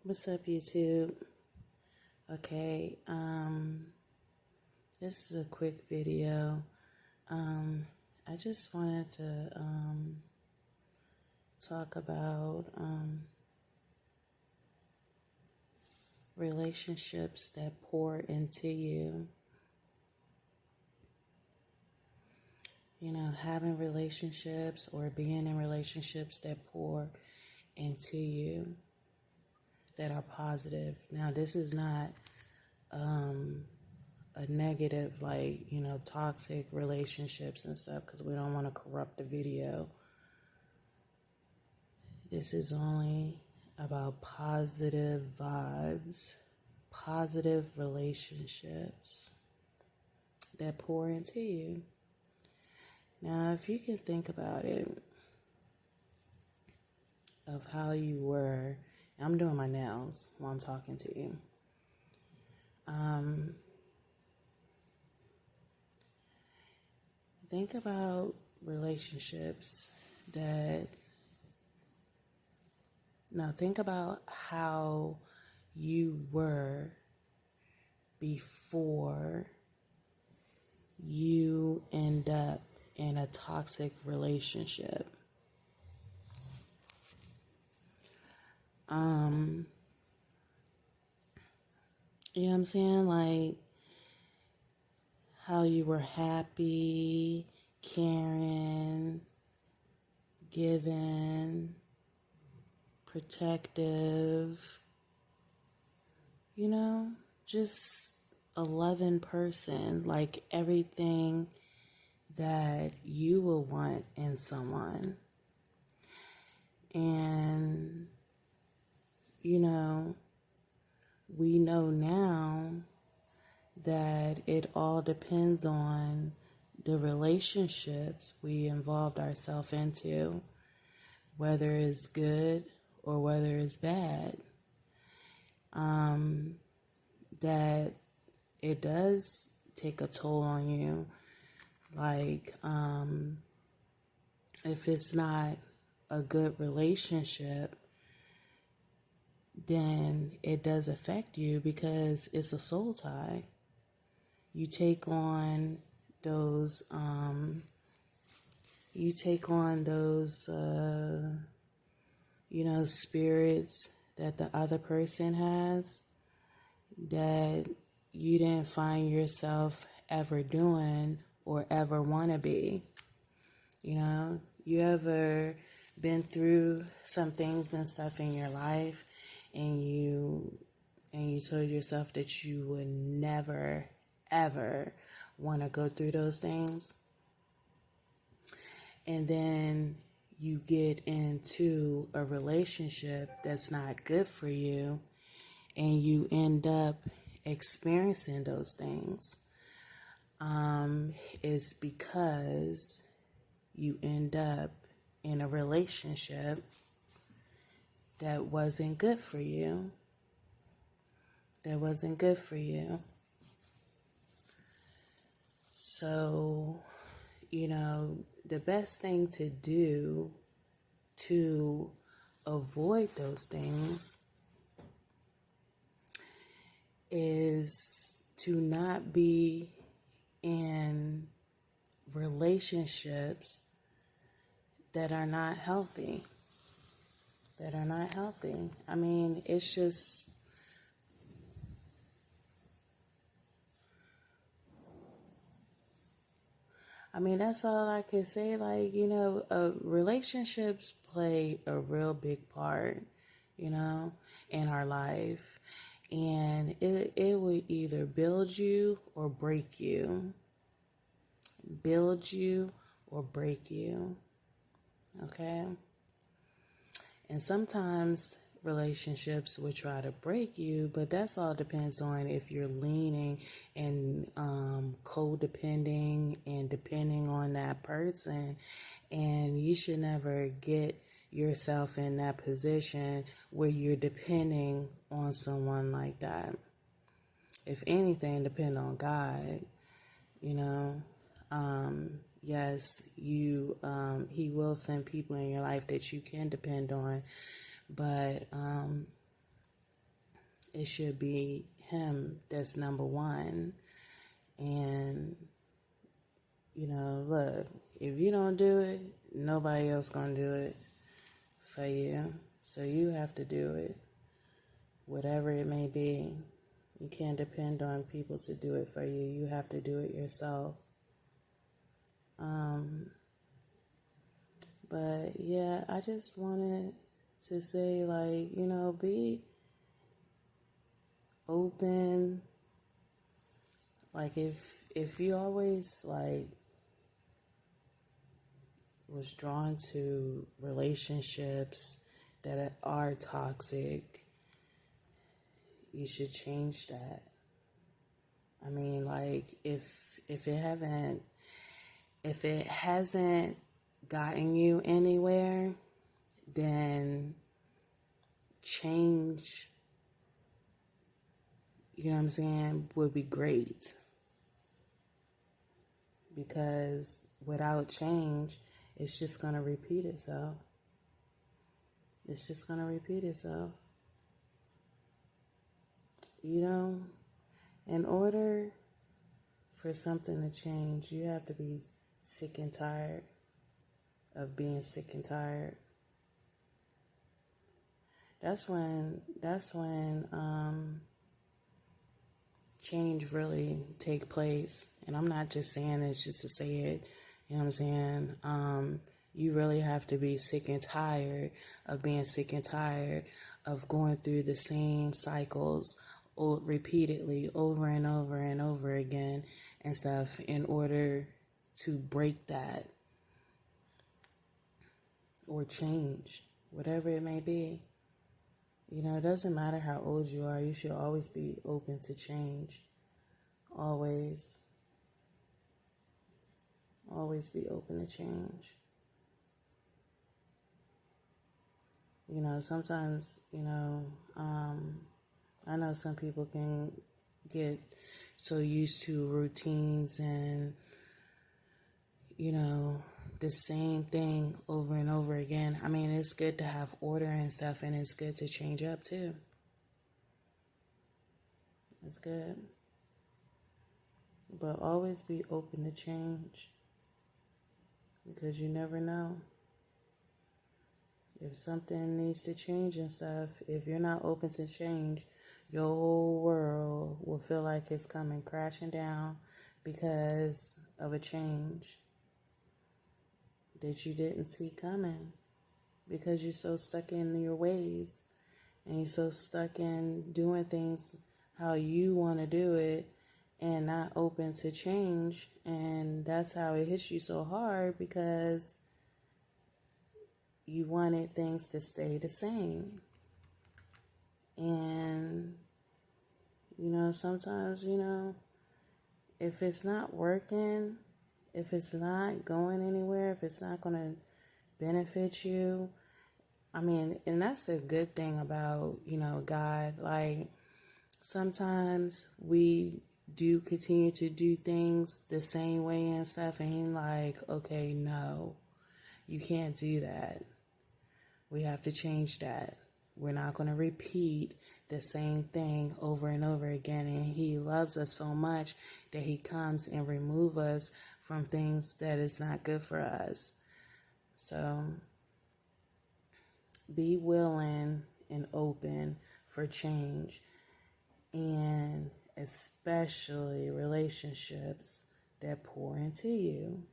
What's up, YouTube? Okay, this is a quick video. I just wanted to talk about relationships that pour into you. You know, having relationships or being in relationships that pour into you, that are positive. Now, this is not a negative, like, toxic relationships and stuff, because we don't want to corrupt the video. This is only about positive vibes, positive relationships that pour into you. Now, if you can think about it, of how you were, I'm doing my nails while I'm talking to you. Think about relationships think about how you were before you end up in a toxic relationship. You know what I'm saying? Like, how you were happy, caring, giving, protective, just a loving person, like everything that you will want in someone. And, we know now that it all depends on the relationships we involved ourselves into, whether it's good or whether it's bad. That it does take a toll on you. Like, if it's not a good relationship, then it does affect you because it's a soul tie. You take on those, spirits that the other person has that you didn't find yourself ever doing or ever want to be. You ever been through some things and stuff in your life, and you told yourself that you would never ever want to go through those things, and then you get into a relationship that's not good for you, and you end up experiencing those things. It's because you end up in a relationship that wasn't good for you. So, the best thing to do to avoid those things is to not be in relationships that are not healthy. I mean, it's just, that's all I can say. Like, relationships play a real big part, in our life. And it will either build you or break you. Okay? And sometimes relationships will try to break you, but that's all depends on if you're leaning and codepending and depending on that person. And you should never get yourself in that position where you're depending on someone like that. If anything, depend on God, yes, he will send people in your life that you can depend on, but it should be him that's number one. And, look, if you don't do it, nobody else gonna do it for you. So you have to do it, whatever it may be. You can't depend on people to do it for you. You have to do it yourself. But yeah, I just wanted to say, be open. Like if you always was drawn to relationships that are toxic, you should change that. I mean, if it hasn't gotten you anywhere, then change, you know what I'm saying, would be great. Because without change, it's just going to repeat itself. It's just going to repeat itself. In order for something to change, you have to be sick and tired of being sick and tired. That's when change really take place. And I'm not just saying it just to say it. You know what I'm saying? You really have to be sick and tired of being sick and tired of going through the same cycles repeatedly over and over and over again and stuff in order to break that or change, whatever it may be. It doesn't matter how old you are. You should always be open to change. Always. Always be open to change. Sometimes, I know some people can get so used to routines and, the same thing over and over again. I mean, it's good to have order and stuff, and it's good to change up too. It's good. But always be open to change, because you never know. If something needs to change and stuff, if you're not open to change, your whole world will feel like it's coming crashing down because of a change that you didn't see coming, because you're so stuck in your ways and you're so stuck in doing things how you want to do it and not open to change. And that's how it hits you so hard, because you wanted things to stay the same. And, sometimes, if it's not working, if it's not going anywhere, if it's not going to benefit you, and that's the good thing about, God. Like, sometimes we do continue to do things the same way and stuff, and He's like, okay, no, you can't do that. We have to change that. We're not going to repeat the same thing over and over again. And He loves us so much that He comes and removes us from things that is not good for us. So be willing and open for change, and especially relationships that pour into you.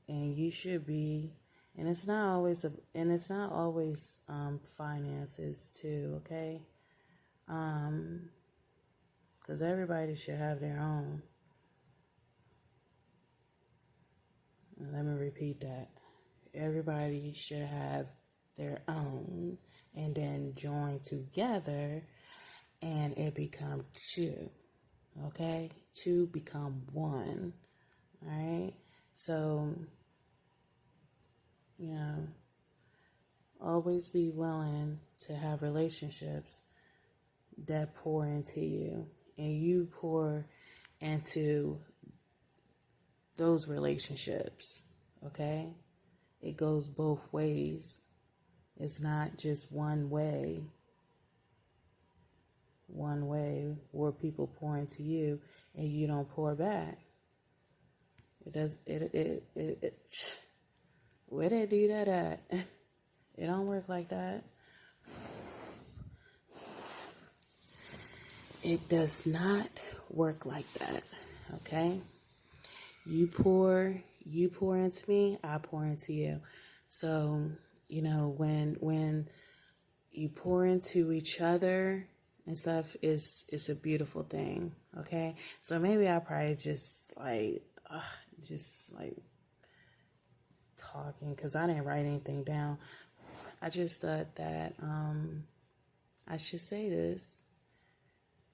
And you should be, and it's not always finances too, okay? Because everybody should have their own. Let me repeat that. Everybody should have their own, and then join together, and it become two, okay? Two become one, all right? So, always be willing to have relationships that pour into you, and you pour into those relationships, okay? It goes both ways. It's not just one way. one way where people pour into you and you don't pour back. It does it where they do that at? It don't work like that. It does not work like that. Okay? You pour into me, I pour into you. So, when you pour into each other and stuff, it's a beautiful thing. Okay? So maybe I probably just like talking, because I didn't write anything down. I just thought that I should say this.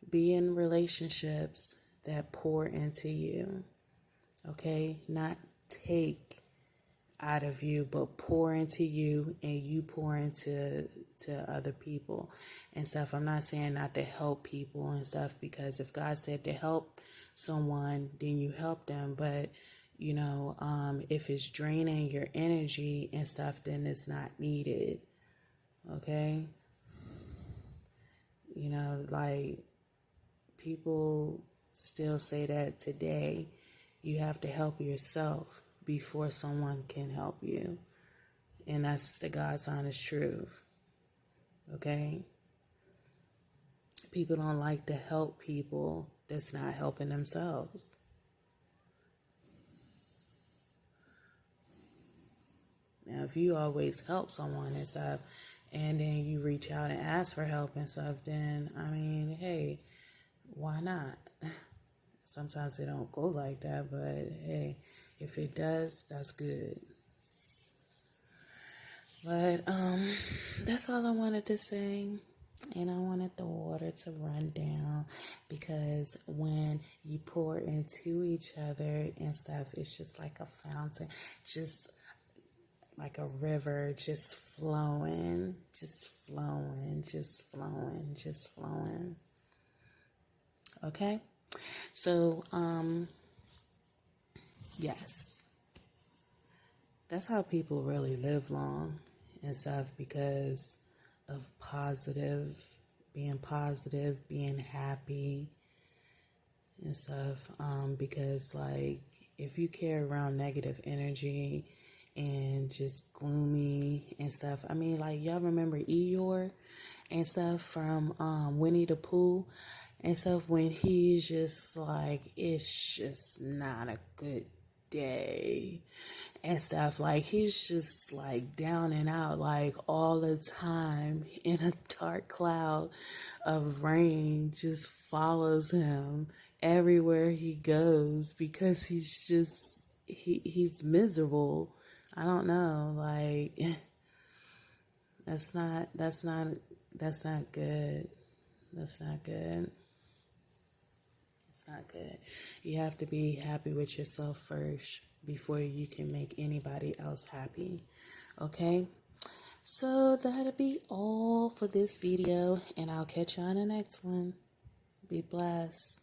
Be in relationships that pour into you. Okay? Not take out of you, but pour into you, and you pour into other people and stuff. I'm not saying not to help people and stuff, because if God said to help someone, then you help them. But if it's draining your energy and stuff, then it's not needed. Okay? Like, people still say that today you have to help yourself before someone can help you. And that's the God's honest truth. Okay? People don't like to help people that's not helping themselves. Now, if you always help someone and stuff, and then you reach out and ask for help and stuff, then, hey, why not? Sometimes it don't go like that, but hey, if it does, that's good. But that's all I wanted to say. And I wanted the water to run down, because when you pour into each other and stuff, it's just like a fountain, just like a river, just flowing, just flowing, just flowing, just flowing. Okay? So, yes. That's how people really live long and stuff, because of being happy and stuff. Because, like, if you carry around negative energy and just gloomy and stuff, like, y'all remember Eeyore and stuff from Winnie the Pooh and stuff, when he's just like, it's just not a good day and stuff, like, he's just like down and out, like, all the time, in a dark cloud of rain just follows him everywhere he goes, because he's miserable. I don't know, like, that's not good. That's not good. It's not good. You have to be happy with yourself first before you can make anybody else happy. Okay? So that'll be all for this video, and I'll catch you on the next one. Be blessed.